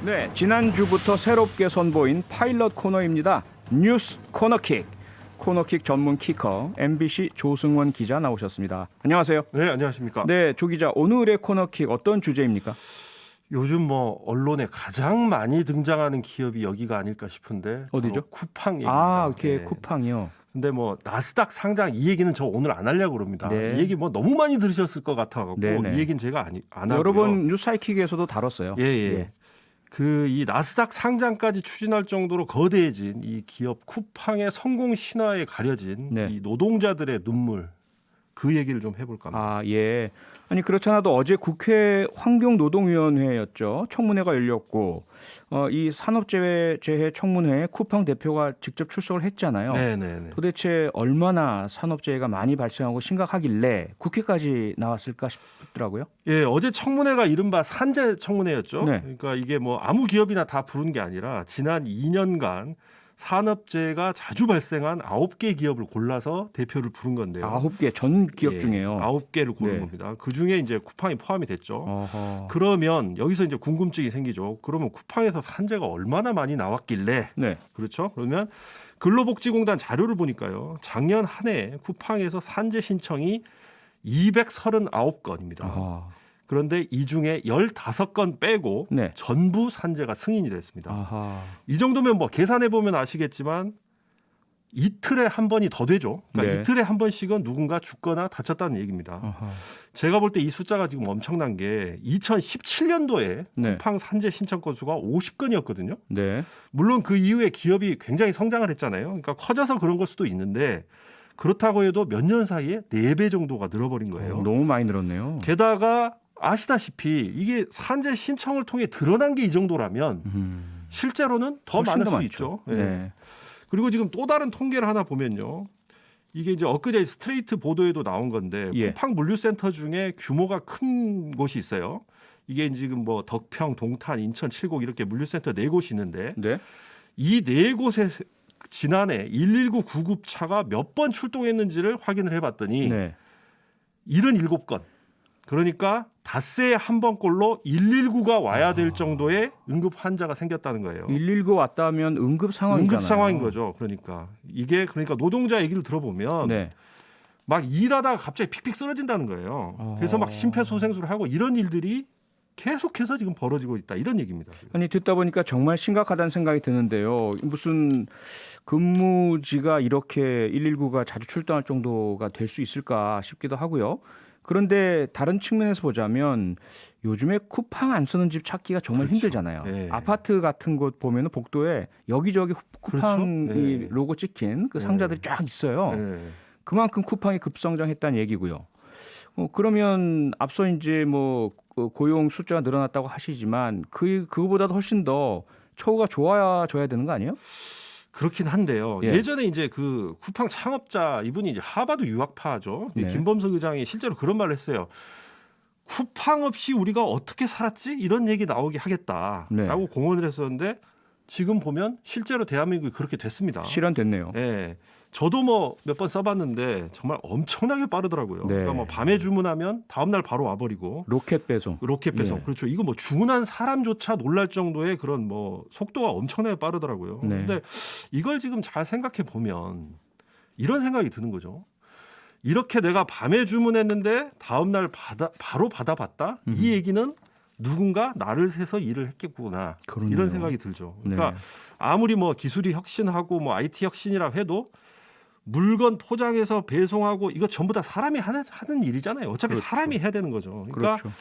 네, 지난주부터 새롭게 선보인 파일럿 코너입니다. 뉴스 코너킥. 코너킥 전문 키커 MBC 조승원 기자 나오셨습니다. 안녕하세요. 네, 안녕하십니까. 네, 조 기자, 오늘의 코너킥 어떤 주제입니까? 요즘 뭐 언론에 가장 많이 등장하는 기업이 여기가 아닐까 싶은데 어디죠? 쿠팡 얘기입니다. 이렇게 네. 쿠팡이요. 근데 뭐 나스닥 상장 이 얘기는 저 오늘 안 하려고 그럽니다. 네. 이 얘기 뭐 너무 많이 들으셨을 것 같아갖고 네네. 이 얘기는 제가 안 하고요. 여러 번 뉴스 사이킥에서도 다뤘어요. 예. 그 이 나스닥 상장까지 추진할 정도로 거대해진 이 기업 쿠팡의 성공 신화에 가려진 네. 이 노동자들의 눈물 그 얘기를 좀 해볼까 합니다. 예. 아니 그렇잖아도 어제 국회 환경노동위원회였죠. 청문회가 열렸고 이 산업재해 청문회에 쿠팡 대표가 직접 출석을 했잖아요. 네네네. 도대체 얼마나 산업재해가 많이 발생하고 심각하길래 국회까지 나왔을까 싶더라고요. 예, 어제 청문회가 이른바 산재 청문회였죠. 네. 그러니까 이게 뭐 아무 기업이나 다 부른 게 아니라 지난 2년간 산업재해가 자주 발생한 9개 기업을 골라서 대표를 부른 건데요. 9개 전 기업 예, 중에요. 9개를 고른 네. 겁니다. 그 중에 이제 쿠팡이 포함이 됐죠. 어허. 그러면 여기서 이제 궁금증이 생기죠. 그러면 쿠팡에서 산재가 얼마나 많이 나왔길래 네. 그렇죠? 그러면 근로복지공단 자료를 보니까요. 작년 한 해 쿠팡에서 산재 신청이 239건입니다. 아하. 그런데 이 중에 15건 빼고 네. 전부 산재가 승인이 됐습니다. 아하. 이 정도면 뭐 계산해 보면 아시겠지만 이틀에 한 번이 더 되죠. 그러니까 네. 이틀에 한 번씩은 누군가 죽거나 다쳤다는 얘기입니다. 아하. 제가 볼 때 이 숫자가 지금 엄청난 게 2017년도에 네. 쿠팡 산재 신청 건수가 50건이었거든요. 네. 물론 그 이후에 기업이 굉장히 성장을 했잖아요. 그러니까 커져서 그런 걸 수도 있는데 그렇다고 해도 몇 년 사이에 4배 정도가 늘어버린 거예요. 너무 많이 늘었네요. 게다가 아시다시피 이게 산재 신청을 통해 드러난 게 이 정도라면 실제로는 더 훨씬 많을 더 수 많죠. 있죠. 예. 네. 그리고 지금 또 다른 통계를 하나 보면요. 이게 이제 엊그제 스트레이트 보도에도 나온 건데 예. 쿠팡 물류센터 중에 규모가 큰 곳이 있어요. 이게 지금 뭐 덕평, 동탄, 인천, 칠곡 이렇게 물류센터 4곳이 있는데 네. 이 4곳에 지난해 119 구급차가 몇 번 출동했는지를 확인을 해봤더니 네. 77건. 그러니까 닷새에 한 번꼴로 119가 와야 될 정도의 응급 환자가 생겼다는 거예요. 119 왔다면 응급 상황이잖아요. 응급 상황인 거죠. 그러니까 이게 그러니까 노동자 얘기를 들어보면 네. 막 일하다가 갑자기 픽픽 쓰러진다는 거예요. 그래서 막 심폐소생술을 하고 이런 일들이 계속해서 지금 벌어지고 있다 이런 얘기입니다. 아니 듣다 보니까 정말 심각하다는 생각이 드는데요. 무슨 근무지가 이렇게 119가 자주 출동할 정도가 될 수 있을까 싶기도 하고요. 그런데 다른 측면에서 보자면 요즘에 쿠팡 안 쓰는 집 찾기가 정말 그렇죠. 힘들잖아요. 네. 아파트 같은 곳 보면은 복도에 여기저기 쿠팡 그렇죠. 네. 로고 찍힌 그 상자들이 쫙 있어요. 네. 그만큼 쿠팡이 급성장했다는 얘기고요. 그러면 앞서 이제 뭐 고용 숫자가 늘어났다고 하시지만 그거보다도 훨씬 더 처우가 좋아져야 되는 거 아니에요? 그렇긴 한데요. 예. 예전에 이제 그 쿠팡 창업자 이분이 이제 하버드 유학파죠. 네. 김범석 의장이 실제로 그런 말을 했어요. 쿠팡 없이 우리가 어떻게 살았지? 이런 얘기 나오게 하겠다라고 네. 공언을 했었는데 지금 보면 실제로 대한민국이 그렇게 됐습니다. 실현됐네요. 예. 저도 뭐 몇 번 써봤는데 정말 엄청나게 빠르더라고요. 네. 그러니까 뭐 밤에 주문하면 다음날 바로 와버리고 로켓 배송. 로켓 배송. 예. 그렇죠. 이거 뭐 주문한 사람조차 놀랄 정도의 그런 뭐 속도가 엄청나게 빠르더라고요. 네. 근데 이걸 지금 잘 생각해 보면 이런 생각이 드는 거죠. 이렇게 내가 밤에 주문했는데 다음날 바로 받아봤다? 이 얘기는 누군가 나를 새서 일을 했겠구나. 그러네요. 이런 생각이 들죠. 그러니까 네. 아무리 뭐 기술이 혁신하고 뭐 IT 혁신이라 해도 물건 포장해서 배송하고 이거 전부 다 사람이 하는 일이잖아요. 어차피 그렇죠. 사람이 해야 되는 거죠. 그러니까 그렇죠.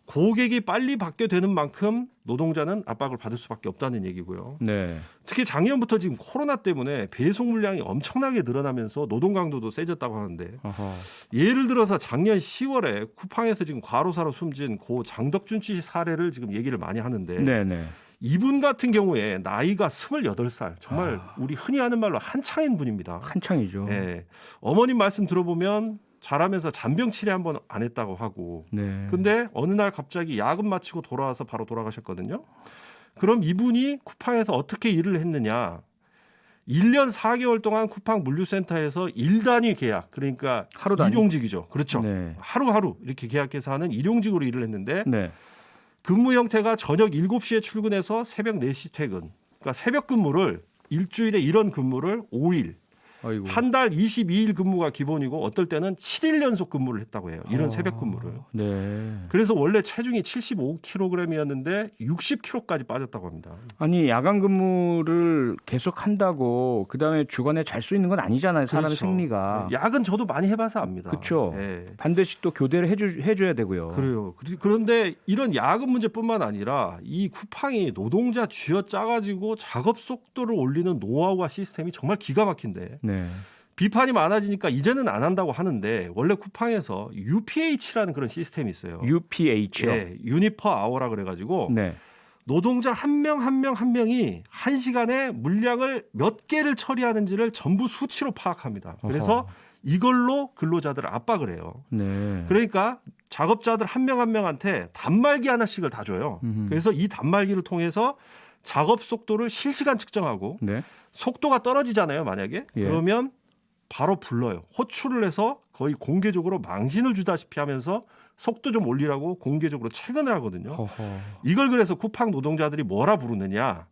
고객이 빨리 받게 되는 만큼 노동자는 압박을 받을 수밖에 없다는 얘기고요. 네. 특히 작년부터 지금 코로나 때문에 배송 물량이 엄청나게 늘어나면서 노동 강도도 세졌다고 하는데 아하. 예를 들어서 작년 10월에 쿠팡에서 지금 과로사로 숨진 고 장덕준 씨 사례를 지금 얘기를 많이 하는데 네네. 이분 같은 경우에 나이가 28살 정말 우리 흔히 하는 말로 한창인 분입니다. 한창이죠. 예. 어머님 말씀 들어보면 자라면서 잔병 치레 한 번 안 했다고 하고 네. 근데 어느 날 갑자기 야근 마치고 돌아와서 바로 돌아가셨거든요. 그럼 이분이 쿠팡에서 어떻게 일을 했느냐. 1년 4개월 동안 쿠팡 물류센터에서 일 단위 계약 그러니까 하루 단위? 일용직이죠. 그렇죠. 네. 하루하루 이렇게 계약해서 하는 일용직으로 일을 했는데 네. 근무 형태가 저녁 7시에 출근해서 새벽 4시 퇴근. 그러니까 새벽 근무를 일주일에 이런 근무를 5일, 아이고. 한 달 22일 근무가 기본이고 어떨 때는 7일 연속 근무를 했다고 해요. 이런 새벽 근무를. 네. 그래서 원래 체중이 75kg이었는데 60kg까지 빠졌다고 합니다. 아니 야간 근무를 계속 한다고 그다음에 주간에 잘 수 있는 건 아니잖아요. 사람의 그렇죠. 생리가. 야근 저도 많이 해봐서 압니다. 그렇죠. 예. 반드시 또 교대를 해줘야 되고요. 그래요. 그런데 이런 야근 문제뿐만 아니라 이 쿠팡이 노동자 쥐어짜가지고 작업 속도를 올리는 노하우와 시스템이 정말 기가 막힌데 네. 비판이 많아지니까 이제는 안 한다고 하는데 원래 쿠팡에서 UPH라는 그런 시스템이 있어요. UPH요. 예, 유니퍼 아워라 그래가지고 네. 노동자 한 명이 한 시간에 물량을 몇 개를 처리하는지를 전부 수치로 파악합니다. 그래서 어허. 이걸로 근로자들을 압박을 해요. 네. 그러니까 작업자들 한 명 한 명한테 단말기 하나씩을 다 줘요. 음흠. 그래서 이 단말기를 통해서 작업 속도를 실시간 측정하고 네. 속도가 떨어지잖아요, 만약에. 예. 그러면 바로 불러요. 호출을 해서 거의 공개적으로 망신을 주다시피 하면서 속도 좀 올리라고 공개적으로 체근을 하거든요. 허허. 이걸 그래서 쿠팡 노동자들이 뭐라 부르느냐?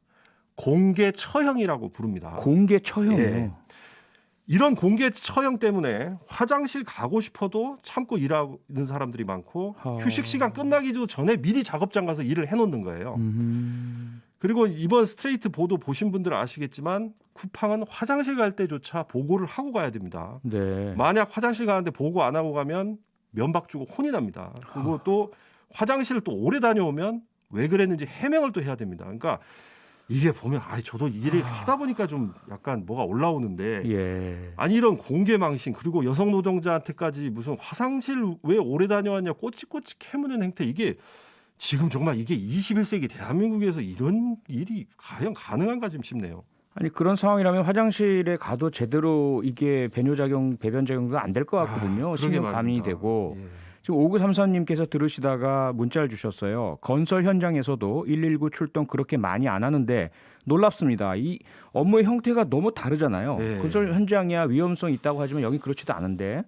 공개 처형이라고 부릅니다. 공개 처형이요. 예. 이런 공개 처형 때문에 화장실 가고 싶어도 참고 일하는 사람들이 많고 휴식 시간 끝나기도 전에 미리 작업장 가서 일을 해놓는 거예요. 그리고 이번 스트레이트 보도 보신 분들은 아시겠지만 쿠팡은 화장실 갈 때조차 보고를 하고 가야 됩니다. 네. 만약 화장실 가는데 보고 안 하고 가면 면박 주고 혼이 납니다. 그리고 또 화장실을 또 오래 다녀오면 왜 그랬는지 해명을 또 해야 됩니다. 그러니까 이게 보면 저도 일을 하다 보니까 좀 약간 뭐가 올라오는데 예. 아니 이런 공개 망신 그리고 여성 노동자한테까지 무슨 화장실 왜 오래 다녀왔냐 꼬치꼬치 캐무는 행태 이게 지금 정말 이게 21세기 대한민국에서 이런 일이 과연 가능한가 좀 싶네요. 아니 그런 상황이라면 화장실에 가도 제대로 이게 배뇨작용, 배변작용도 안 될 것 같거든요. 그러게 신경 가민이 말입니다. 되고. 예. 지금 5933님께서 들으시다가 문자를 주셨어요. 건설 현장에서도 119 출동 그렇게 많이 안 하는데 놀랍습니다. 이 업무의 형태가 너무 다르잖아요. 네. 건설 현장이야 위험성이 있다고 하지만 여기 그렇지도 않은데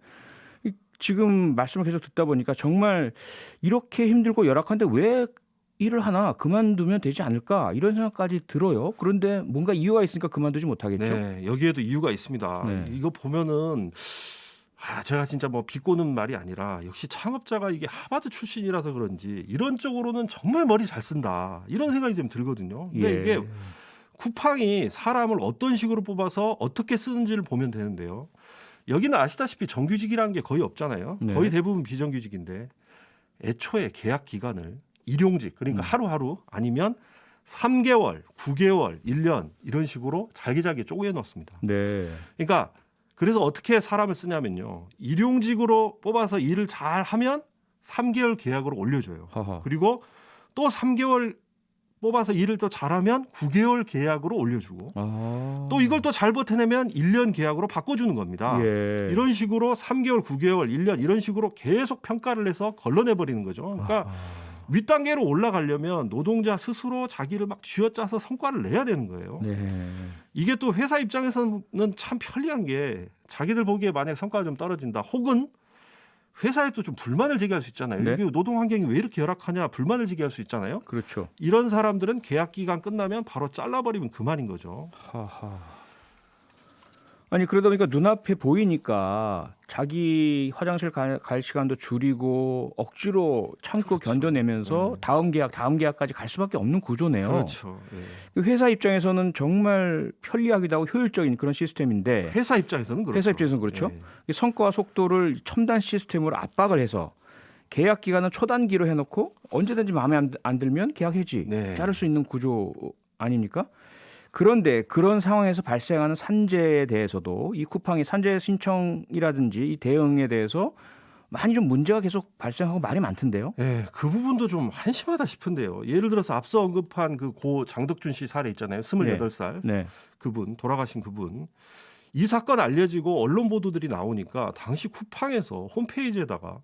지금 말씀을 계속 듣다 보니까 정말 이렇게 힘들고 열악한데 왜 일을 하나 그만두면 되지 않을까 이런 생각까지 들어요. 그런데 뭔가 이유가 있으니까 그만두지 못하겠죠. 네, 여기에도 이유가 있습니다. 네. 이거 보면은 제가 진짜 뭐 비꼬는 말이 아니라 역시 창업자가 이게 하버드 출신이라서 그런지 이런 쪽으로는 정말 머리 잘 쓴다 이런 생각이 좀 들거든요. 근데 예. 이게 쿠팡이 사람을 어떤 식으로 뽑아서 어떻게 쓰는지를 보면 되는데요. 여기는 아시다시피 정규직이라는 게 거의 없잖아요. 네. 거의 대부분 비정규직인데 애초에 계약 기간을 일용직 그러니까 하루하루 아니면 3개월, 9개월, 1년 이런 식으로 잘게 쪼개 넣습니다. 네. 그러니까 그래서 어떻게 사람을 쓰냐면요. 일용직으로 뽑아서 일을 잘 하면 3개월 계약으로 올려줘요. 허허. 그리고 또 3개월 뽑아서 일을 더 잘하면 9개월 계약으로 올려주고 또 이걸 또 잘 버텨내면 1년 계약으로 바꿔주는 겁니다. 예. 이런 식으로 3개월, 9개월, 1년 이런 식으로 계속 평가를 해서 걸러내버리는 거죠. 그러니까 윗단계로 올라가려면 노동자 스스로 자기를 막 쥐어짜서 성과를 내야 되는 거예요. 네. 이게 또 회사 입장에서는 참 편리한 게 자기들 보기에 만약 성과가 좀 떨어진다 혹은 회사에 또 좀 불만을 제기할 수 있잖아요. 네. 이게 노동 환경이 왜 이렇게 열악하냐 불만을 제기할 수 있잖아요. 그렇죠. 이런 사람들은 계약 기간 끝나면 바로 잘라버리면 그만인 거죠. 하하. 아니 그러다 보니까 눈앞에 보이니까 자기 화장실 갈 시간도 줄이고 억지로 참고 견뎌내면서 다음 계약까지 갈 수밖에 없는 구조네요. 그렇죠. 예. 회사 입장에서는 정말 편리하기도 하고 효율적인 그런 시스템인데 회사 입장에서는 그렇죠. 회사 입장에서는 그렇죠. 예. 성과와 속도를 첨단 시스템으로 압박을 해서 계약 기간은 초단기로 해놓고 언제든지 마음에 안 들면 계약 해지 네. 자를 수 있는 구조 아닙니까? 그런데 그런 상황에서 발생하는 산재에 대해서도 이 쿠팡이 산재 신청이라든지 이 대응에 대해서 많이 좀 문제가 계속 발생하고 말이 많던데요. 네, 그 부분도 좀 한심하다 싶은데요. 예를 들어서 앞서 언급한 그 고 장덕준 씨 사례 있잖아요. 28살 네. 그분 돌아가신 그분. 이 사건 알려지고 언론 보도들이 나오니까 당시 쿠팡에서 홈페이지에다가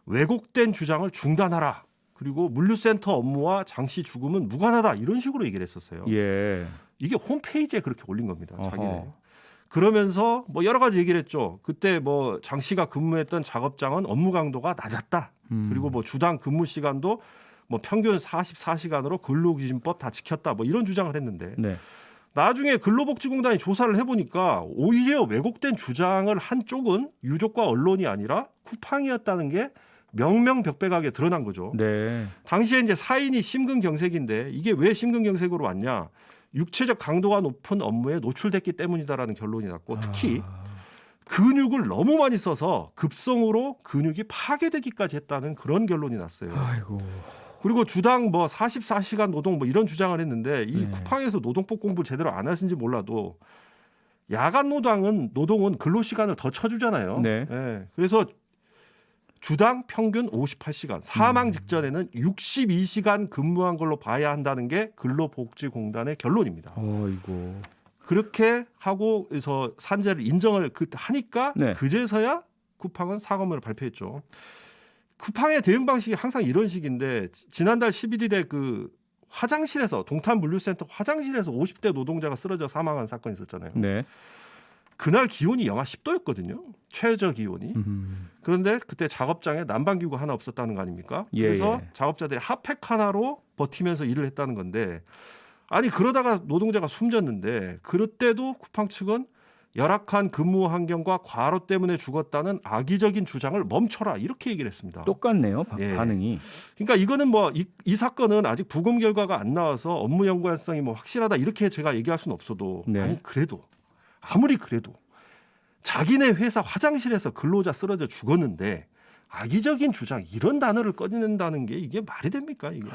왜곡된 주장을 중단하라. 그리고 물류센터 업무와 장씨 죽음은 무관하다. 이런 식으로 얘기를 했었어요. 예. 이게 홈페이지에 그렇게 올린 겁니다. 자기네. 어허. 그러면서 뭐 여러 가지 얘기를 했죠. 그때 뭐 장 씨가 근무했던 작업장은 업무 강도가 낮았다. 그리고 뭐 주당 근무 시간도 뭐 평균 44시간으로 근로기준법 다 지켰다 뭐 이런 주장을 했는데 네. 나중에 근로복지공단이 조사를 해보니까 오히려 왜곡된 주장을 한 쪽은 유족과 언론이 아니라 쿠팡이었다는 게 명명백백하게 드러난 거죠. 네. 당시에 이제 사인이 심근경색인데 이게 왜 심근경색으로 왔냐? 육체적 강도가 높은 업무에 노출됐기 때문이다라는 결론이 났고 특히 근육을 너무 많이 써서 급성으로 근육이 파괴되기까지 했다는 그런 결론이 났어요. 아이고. 그리고 주당 뭐 44시간 노동 뭐 이런 주장을 했는데 이 네. 쿠팡에서 노동법 공부 제대로 안 하신지 몰라도 야간 노동은 근로 시간을 더 쳐주잖아요. 네. 예, 그래서 주당 평균 58시간, 사망 직전에는 62시간 근무한 걸로 봐야 한다는 게 근로복지공단의 결론입니다. 어이고. 그렇게 하고 그래서 산재를 인정을 하니까 네. 그제서야 쿠팡은 사과문을 발표했죠. 쿠팡의 대응 방식이 항상 이런 식인데 지난달 11일에 그 화장실에서 동탄 물류센터 화장실에서 50대 노동자가 쓰러져 사망한 사건이 있었잖아요. 네. 그날 기온이 영하 10도였거든요. 최저 기온이. 그런데 그때 작업장에 난방기구가 하나 없었다는 거 아닙니까? 예, 그래서 예. 작업자들이 핫팩 하나로 버티면서 일을 했다는 건데 아니 그러다가 노동자가 숨졌는데 그때도 쿠팡 측은 열악한 근무 환경과 과로 때문에 죽었다는 악의적인 주장을 멈춰라 이렇게 얘기를 했습니다. 똑같네요. 예. 반응이. 그러니까 이거는 뭐 이 사건은 아직 부검 결과가 안 나와서 업무 연관성이 뭐 확실하다 이렇게 제가 얘기할 수는 없어도 네. 아니 그래도 아무리 그래도 자기네 회사 화장실에서 근로자 쓰러져 죽었는데 악의적인 주장 이런 단어를 꺼내는다는 게 이게 말이 됩니까 이게?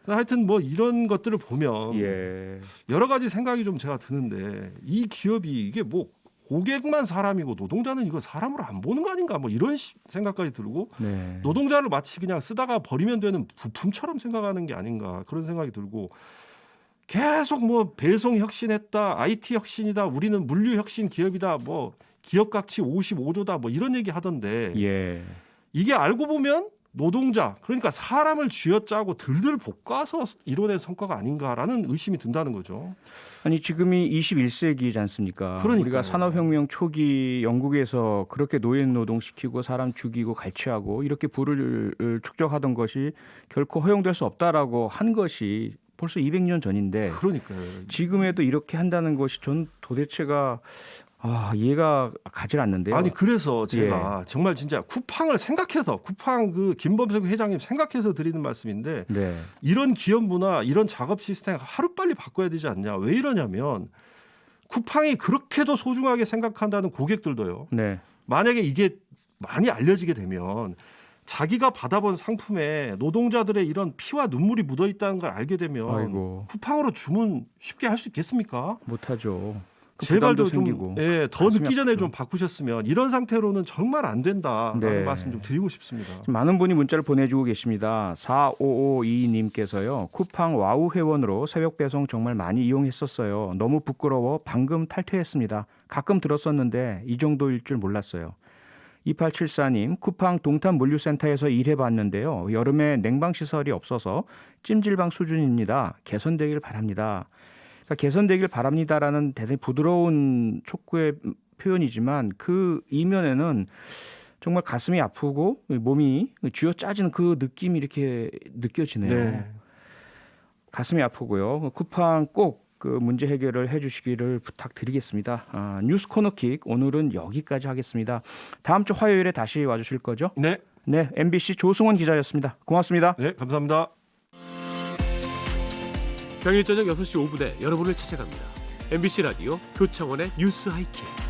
하여튼 뭐 이런 것들을 보면 예. 여러 가지 생각이 좀 제가 드는데 이 기업이 이게 뭐 고객만 사람이고 노동자는 이거 사람으로 안 보는 거 아닌가 뭐 이런 생각까지 들고 네. 노동자를 마치 그냥 쓰다가 버리면 되는 부품처럼 생각하는 게 아닌가 그런 생각이 들고 계속 뭐 배송 혁신했다, IT 혁신이다, 우리는 물류 혁신 기업이다, 뭐 기업 가치 55조다, 뭐 이런 얘기 하던데 예. 이게 알고 보면 노동자 그러니까 사람을 쥐어짜고 들들 볶아서 이뤄낸 성과가 아닌가라는 의심이 든다는 거죠. 아니 지금이 21세기지 않습니까? 그러니까요. 우리가 산업혁명 초기 영국에서 그렇게 노예 노동시키고 사람 죽이고 갈취하고 이렇게 부를 축적하던 것이 결코 허용될 수 없다라고 한 것이 벌써 200년 전인데 그러니까요. 지금에도 이렇게 한다는 것이 전 도대체가 이해가 가질 않는데요. 아니 그래서 제가 정말 진짜 쿠팡을 생각해서 쿠팡 그 김범석 회장님 생각해서 드리는 말씀인데 네. 이런 기업 문화, 이런 작업 시스템 하루빨리 바꿔야 되지 않냐. 왜 이러냐면 쿠팡이 그렇게도 소중하게 생각한다는 고객들도요. 네. 만약에 이게 많이 알려지게 되면 자기가 받아본 상품에 노동자들의 이런 피와 눈물이 묻어 있다는 걸 알게 되면 아이고. 쿠팡으로 주문 쉽게 할 수 있겠습니까? 못하죠. 그 제발 부담도 좀 생기고. 더 가슴이 늦기 전에 아프죠. 좀 바꾸셨으면 이런 상태로는 정말 안 된다라는 네. 말씀 좀 드리고 싶습니다. 많은 분이 문자를 보내주고 계십니다. 4552님께서요. 쿠팡 와우 회원으로 새벽 배송 정말 많이 이용했었어요. 너무 부끄러워 방금 탈퇴했습니다. 가끔 들었었는데 이 정도일 줄 몰랐어요. 2874님 쿠팡 동탄 물류센터에서 일해봤는데요. 여름에 냉방시설이 없어서 찜질방 수준입니다. 개선되길 바랍니다. 그러니까 개선되길 바랍니다라는 대단히 부드러운 촉구의 표현이지만 그 이면에는 정말 가슴이 아프고 몸이 쥐어짜지는 그 느낌이 이렇게 느껴지네요. 네. 가슴이 아프고요. 쿠팡 꼭 그 문제 해결을 해주시기를 부탁드리겠습니다. 뉴스 코너킥 오늘은 여기까지 하겠습니다. 다음 주 화요일에 다시 와주실 거죠? 네. 네, MBC 조승원 기자였습니다. 고맙습니다. 네, 감사합니다. 평일 저녁 6시 5분에 여러분을 찾아갑니다. MBC 라디오 표창원의 뉴스 하이킥.